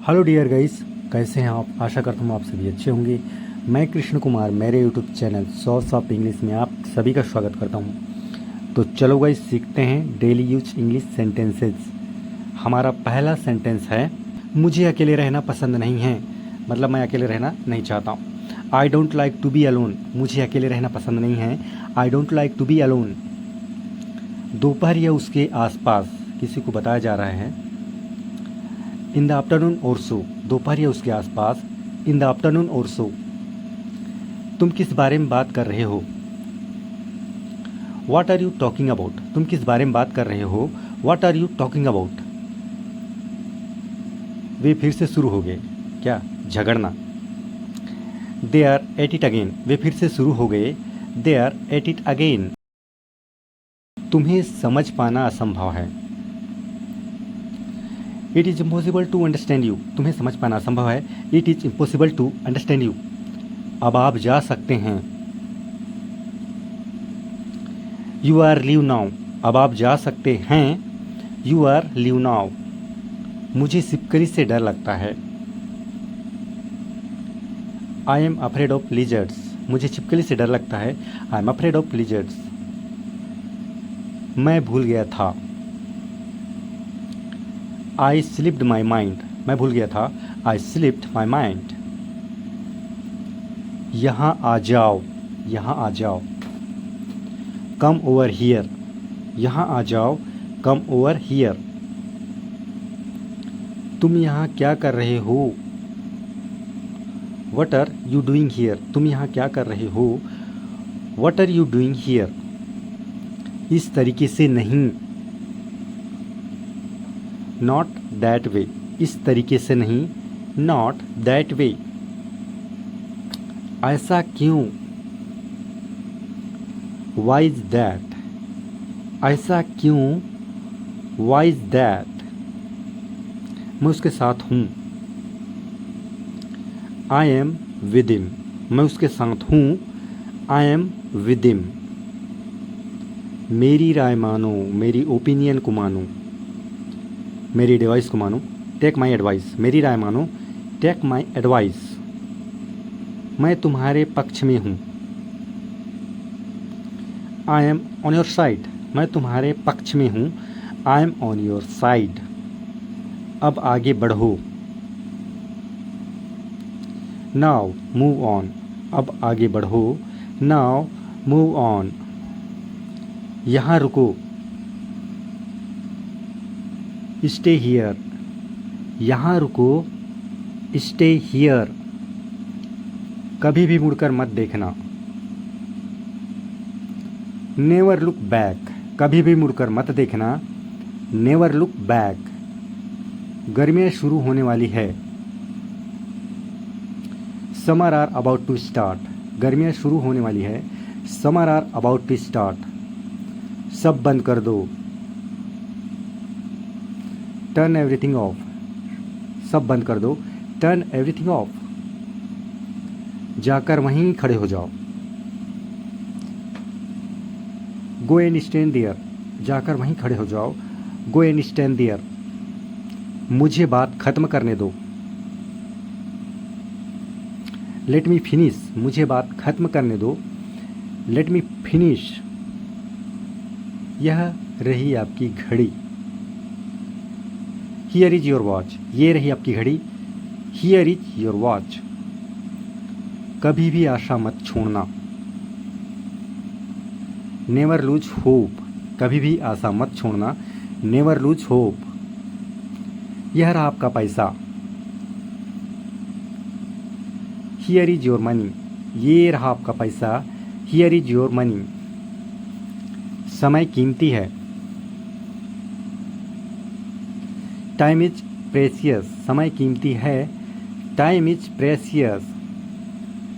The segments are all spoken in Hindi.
हेलो डियर गाइस, कैसे हैं आप? आशा करता हूँ आप सभी अच्छे होंगे। मैं कृष्ण कुमार मेरे YouTube channel sauce of English में आप सभी का स्वागत करता हूँ। तो चलो गाइस, सीखते हैं डेली यूज इंग्लिश सेंटेंसेस। हमारा पहला सेंटेंस है, मुझे अकेले रहना पसंद नहीं है। मतलब मैं अकेले रहना नहीं चाहता हूँ। I don't like to be alone. मुझे अकेले रहना पसंद नहीं है। I don't like to be alone. दोपहर या उसके आसपास किसी को बताया जा रहा है। इन द आफ्टरनून और सो, दोपहर या उसके आसपास। इन द आफ्टरनून और सो। तुम किस बारे में बात कर रहे हो? What are you talking about? तुम किस बारे में बात कर रहे हो? What are you talking about? वे फिर से शुरू हो गए। क्या? झगड़ना। They are at it again. वे फिर से शुरू हो गए। They are at it again. तुम्हें समझ पाना असंभव है। It is impossible to understand you. तुम्हें समझ पाना असंभव है। It is impossible to understand you. अब आप जा सकते हैं। You are leave now. अब आप जा सकते हैं। You are leave now. मुझे छिपकली से डर लगता है। I am afraid of lizards. मुझे छिपकली से डर लगता है। I am afraid of lizards. मैं भूल गया था। I slipped my mind. मैं भूल गया था। I slipped my mind. यहाँ आ जाओ। यहाँ आ जाओ। Come over here. यहाँ आ जाओ। Come over here. तुम यहाँ क्या कर रहे हो? What are you doing here? तुम यहाँ क्या कर रहे हो? What are you doing here? इस तरीके से नहीं। Not that way. इस तरीके से नहीं। Not that way. ऐसा क्यों? Why is that? ऐसा क्यों? Why is that? मैं उसके साथ हूँ। I am with him. मैं उसके साथ हूँ। I am with him. मेरी राय मानो। मेरी ओपिनियन को मानो। मेरी एडवाइस को मानो। Take my advice. मेरी राय मानो। Take my advice. मैं तुम्हारे पक्ष में हूँ। I am on your side. मैं तुम्हारे पक्ष में हूँ। I am on your side. अब आगे बढ़ो। Now move on. अब आगे बढ़ो। Now move on. यहाँ रुको। Stay here. यहाँ रुको। Stay here. कभी भी मुड़कर मत देखना। Never look back. कभी भी मुड़कर मत देखना। Never look back. गर्मियाँ शुरू होने वाली है। Summer are about to start. गर्मियाँ शुरू होने वाली है। Summer are about to start. सब बंद कर दो। Turn everything off. सब बंद कर दो। Turn everything off. जाकर वहीं खड़े हो जाओ। Go and stand there. जाकर वहीं खड़े हो जाओ। Go and stand there. मुझे बात खत्म करने दो। Let me finish. मुझे बात खत्म करने दो। Let me finish. यह रही आपकी घड़ी। Here is your watch. ये रही आपकी घड़ी। Here is your watch. कभी भी आशा मत छोड़ना। Never lose hope. कभी भी आशा मत छोड़ना। Never lose hope. यह रहा आपका पैसा। Here is your money. ये रहा आपका पैसा। Here is your money. समय कीमती है। Time is precious. समय कीमती है। Time is precious.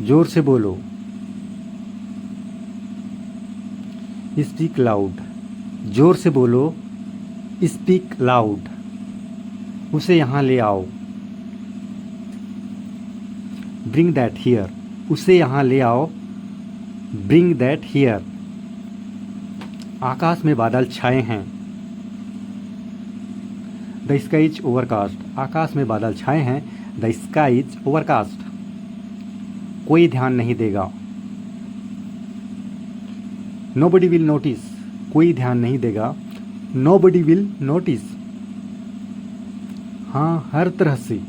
जोर से बोलो। Speak loud. जोर से बोलो। Speak loud. उसे यहाँ ले आओ। Bring that here. उसे यहाँ ले आओ। Bring that here. आकाश में बादल छाए हैं। द स्काई इज ओवरकास्ट, आकाश में बादल छाए हैं। द स्काई इज ओवरकास्ट, कोई ध्यान नहीं देगा। नोबडी विल नोटिस, कोई ध्यान नहीं देगा। नोबडी विल नोटिस, हाँ हर तरह से।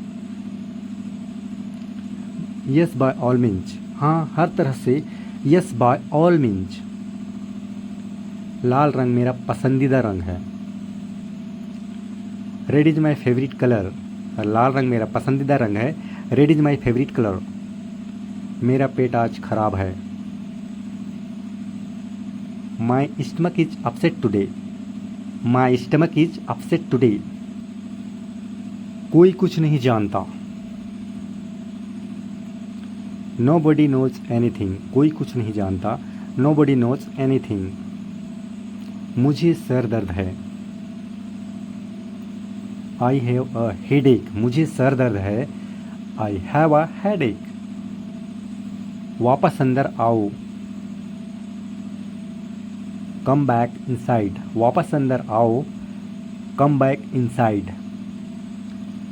यस बाय ऑल मीन्स, हाँ हर तरह से। यस बाय ऑल मीन्स, लाल रंग मेरा पसंदीदा रंग है। Red is my favourite colour, लाल रंग मेरा पसंदीदा रंग है। Red is my favourite colour, मेरा पेट आज खराब है। My stomach is upset today, my stomach is upset today, कोई कुछ नहीं जानता। नो बडी नोज एनीथिंग, कोई कुछ नहीं जानता। नो बडी नोज एनीथिंग, मुझे सर दर्द है। आई हैव अ हेडेक, मुझे सर दर्द है। I have a headache. वापस अंदर आओ। कम बैक इनसाइड, वापस अंदर आओ। कम बैक इनसाइड,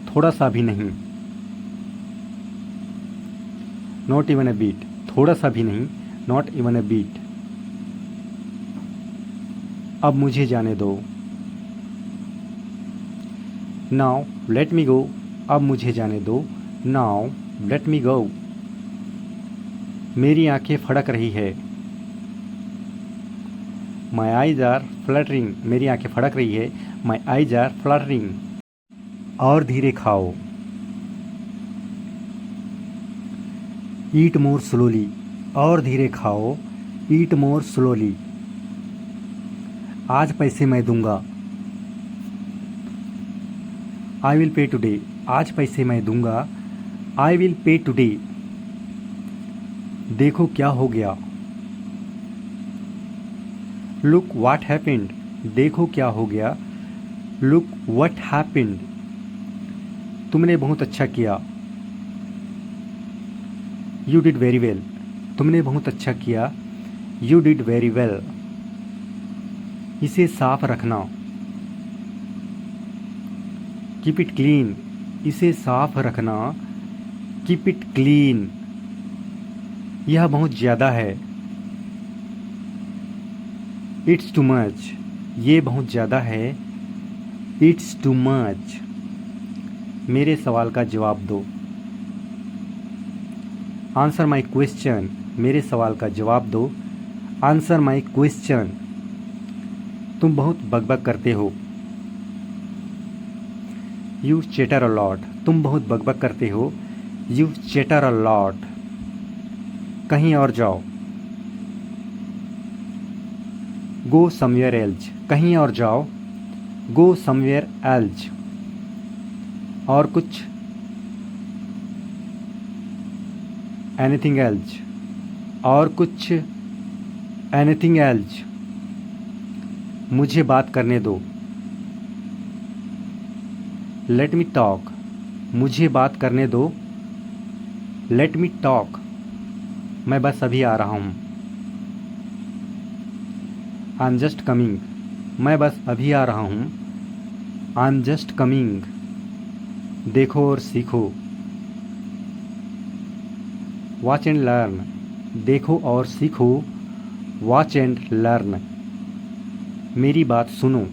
थोड़ा सा भी नहीं। नॉट इवन अ बीट, थोड़ा सा भी नहीं। नॉट इवन अ बीट, अब मुझे जाने दो। नाउ लेट मी गो, अब मुझे जाने दो। नाउ लेट मी गो, मेरी आंखें फड़क रही है। माई आईज आर फ्लटरिंग, मेरी आंखें फड़क रही है। माई आईज आर फ्लटरिंग, और धीरे खाओ। ईट मोर स्लोली, और धीरे खाओ। ईट मोर स्लोली, आज पैसे मैं दूंगा। आई विल पे टुडे, आज पैसे मैं दूंगा। आई विल पे टुडे, देखो क्या हो गया। लुक व्हाट हैपेंड, देखो क्या हो गया। लुक व्हाट हैपेंड, तुमने बहुत अच्छा किया। यू डिड वेरी वेल, तुमने बहुत अच्छा किया। यू डिड वेरी वेल, इसे साफ रखना। कीप इट क्लीन, इसे साफ रखना। कीप इट क्लीन, यह बहुत ज़्यादा है। इट्स टू मच, ये बहुत ज़्यादा है। इट्स टू मच, मेरे सवाल का जवाब दो। आंसर माई क्वेश्चन, मेरे सवाल का जवाब दो। आंसर माई क्वेश्चन, तुम बहुत बकबक करते हो। यू चैटर अ लॉट, तुम बहुत बकबक करते हो। यू चैटर अ लॉट, कहीं और जाओ। गो समवेयर एल्स, कहीं और जाओ। गो समवेयर एल्स, और कुछ। एनीथिंग एल्स, और कुछ। एनीथिंग एल्स, मुझे बात करने दो। लेट मी टॉक, मुझे बात करने दो। लेट मी टॉक, मैं बस अभी आ रहा हूँ। आई एम जस्ट कमिंग, मैं बस अभी आ रहा हूँ। आई एम जस्ट कमिंग, देखो और सीखो। वॉच एंड लर्न, देखो और सीखो। वॉच एंड लर्न, मेरी बात सुनो।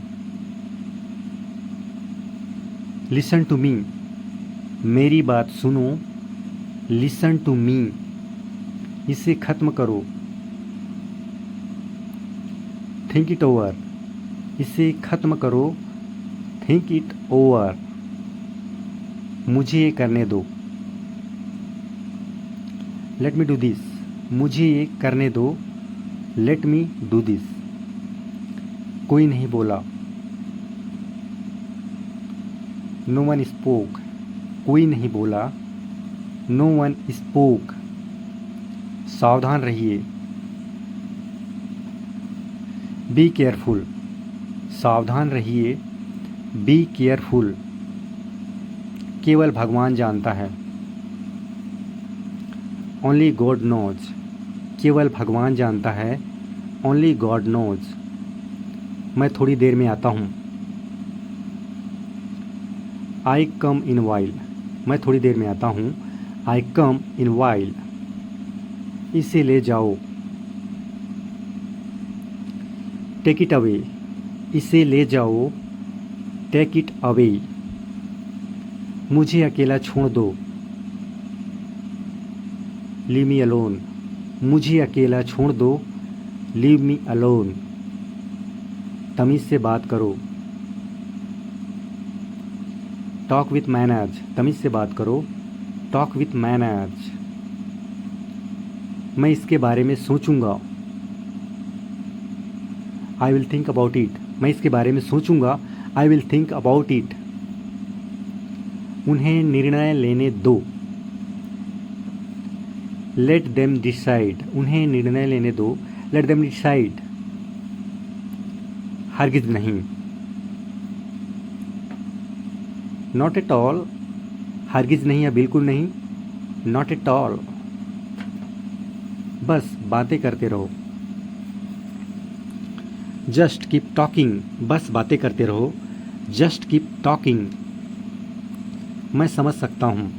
लिसन टू मी, मेरी बात सुनो। लिसन टू मी, इसे ख़त्म करो। थिंक इट ओवर, इसे ख़त्म करो। थिंक इट ओवर, मुझे ये करने दो। लेट मी डू दिस, मुझे ये करने दो। लेट मी डू दिस, कोई नहीं बोला। नो वन स्पोक, कोई नहीं बोला। नो वन स्पोक, सावधान रहिए। बी केयरफुल, सावधान रहिए। बी केयरफुल, केवल भगवान जानता है। ओनली गॉड नोज, केवल भगवान जानता है। ओनली गॉड नोज, मैं थोड़ी देर में आता हूँ। आई कम इन वाइल, मैं थोड़ी देर में आता हूँ। आई कम इन वाइल, इसे ले जाओ। टेक इट अवे, इसे ले जाओ। टेक इट अवे, मुझे अकेला छोड़ दो। लीव मी अलोन, मुझे अकेला छोड़ दो। लीव मी अलोन, तमीज़ से बात करो। टॉक विथ मैनर्स, तमीज़ से बात करो। टॉक विथ मैनर्स, मैं इसके बारे में सोचूंगा। I will think about it, मैं इसके बारे में सोचूंगा। I will think about it, उन्हें निर्णय लेने दो। लेट देम डिसाइड, उन्हें निर्णय लेने दो। लेट देम डिसाइड, हरगिज नहीं। नॉट एट ऑल, हरगिज नहीं या बिल्कुल नहीं। नॉट एट ऑल, बस बातें करते रहो। जस्ट कीप टॉकिंग, बस बातें करते रहो। जस्ट कीप टॉकिंग, मैं समझ सकता हूँ।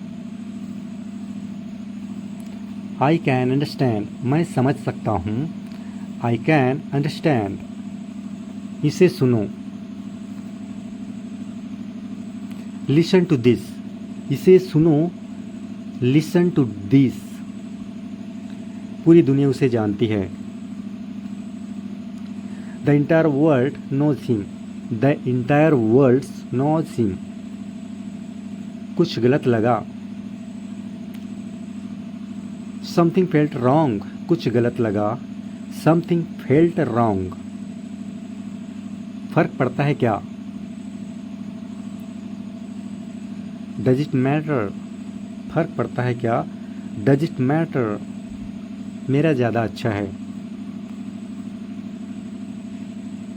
आई कैन अंडरस्टैंड, मैं समझ सकता हूँ। आई कैन अंडरस्टैंड, इसे सुनो। लिसन टू दिस, इसे सुनो। लिसन टू दिस, पूरी दुनिया उसे जानती है। The entire world knows him, the entire world knows him, कुछ गलत लगा। समथिंग फेल्ट रॉन्ग, कुछ गलत लगा। समथिंग फेल्ट रॉन्ग, फर्क पड़ता है क्या। डज इट मैटर, फर्क पड़ता है क्या। डज इट मैटर, मेरा ज़्यादा अच्छा है।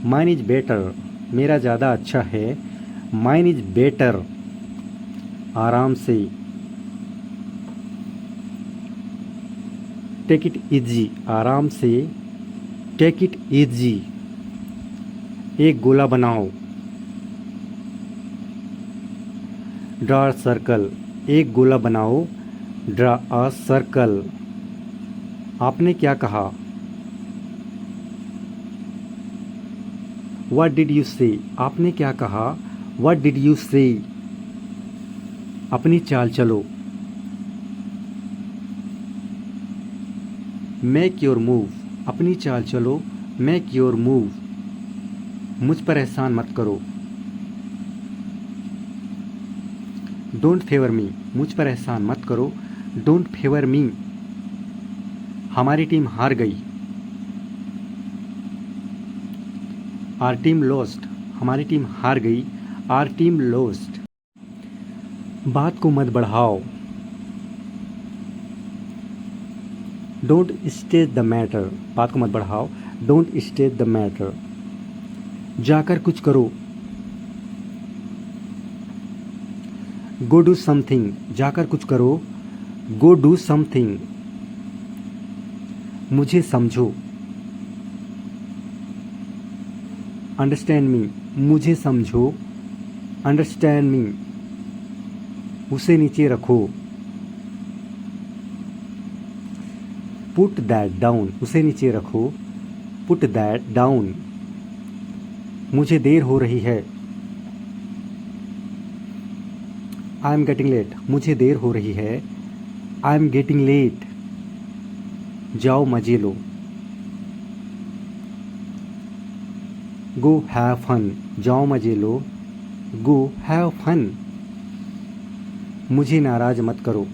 माइन इज बेटर, मेरा ज़्यादा अच्छा है। माइन इज बेटर, आराम से। टेक इट इजी, आराम से। टेक इट इजी, एक गोला बनाओ। ड्रा सर्कल, एक गोला बनाओ। ड्रा अ सर्कल, आपने क्या कहा। व्हाट डिड यू से, आपने क्या कहा। व्हाट डिड यू से, अपनी चाल चलो। मेक योर मूव, अपनी चाल चलो। मेक योर मूव, मुझ पर एहसान मत करो। डोंट फेवर मी, मुझ पर एहसान मत करो। डोंट फेवर मी, हमारी टीम हार गई। आर टीम लॉस्ट, हमारी टीम हार गई। आर टीम लॉस्ट, बात को मत बढ़ाओ। डोंट स्टेज द मैटर, बात को मत बढ़ाओ। डोंट स्टेज द मैटर, जाकर कुछ करो। गो डू समथिंग, जाकर कुछ करो। गो डू समथिंग, मुझे समझो। अंडरस्टैंड मी, मुझे समझो। अंडरस्टैंड मी, उसे नीचे रखो। पुट दैट डाउन, उसे नीचे रखो। पुट दैट डाउन, मुझे देर हो रही है। आई एम गेटिंग लेट, मुझे देर हो रही है। आई एम गेटिंग लेट, जाओ मजे लो। गो हैव फन, जाओ मजे लो। गो हैव फन, मुझे नाराज मत करो।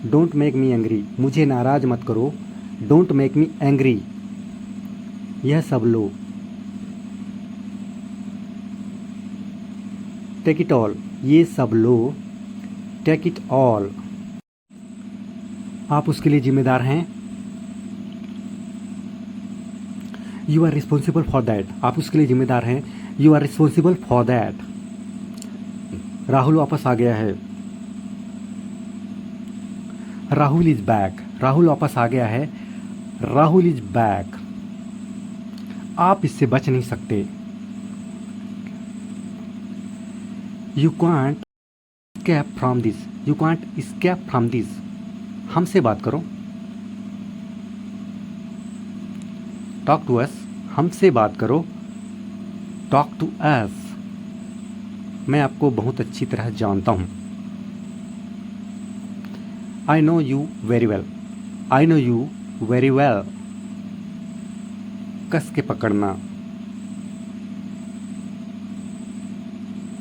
डोंट मेक मी एंग्री, मुझे नाराज मत करो। डोंट मेक मी एंग्री, यह सब लो। टेक इट ऑल, ये सब लो। टेक इट ऑल, आप उसके लिए जिम्मेदार हैं। You are responsible for that, आप उसके लिए जिम्मेदार हैं। You are responsible for that. Rahul वापस आ गया है। राहुल इज बैक, राहुल वापस आ गया है। राहुल इज बैक, आप इससे बच नहीं सकते। You can't escape from this, you can't escape from this. हमसे बात करो, टॉक टू अस, हमसे बात करो, टॉक टू अस। मैं आपको बहुत अच्छी तरह जानता हूँ। I know you very well, I know you very well. कस के पकड़ना,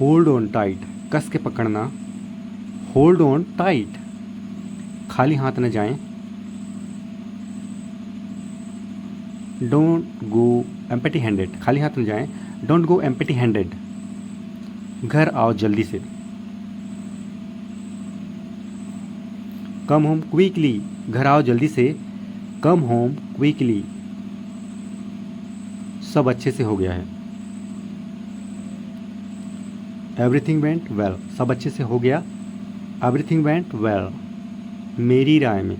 होल्ड ऑन टाइट, कस के पकड़ना, होल्ड ऑन टाइट। खाली हाथ न जाएं, डोंट गो एम्प्टी हैंडेड, खाली हाथ न जाएं, डोंट गो एम्प्टी हैंडेड। घर आओ जल्दी से, कम होम क्विकली, घर आओ जल्दी से, कम होम क्विकली। सब अच्छे से हो गया है, एवरीथिंग वेंट वेल, सब अच्छे से हो गया, एवरीथिंग वेंट वेल। मेरी राय में,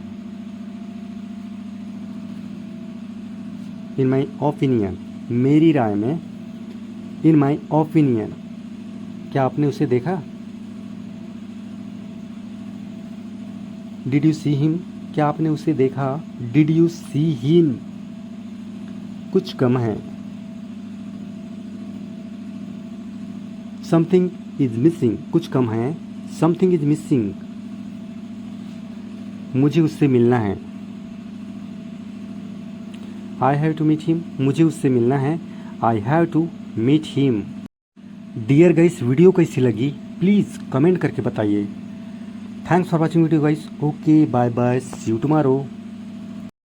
इन माई ओपिनियन, मेरी राय में, इन माई ओपिनियन। क्या आपने उसे देखा? डिड यू सी हिम, क्या आपने उसे देखा? Did you see him. कुछ कम है, समथिंग इज मिसिंग, कुछ कम है, समथिंग इज मिसिंग। मुझे उससे मिलना है, I have to meet him, मुझे उससे मिलना है, I have to meet him. Dear guys, video कैसी लगी प्लीज़ कमेंट करके बताइए। Thanks for watching video guys, okay bye bye, see you tomorrow.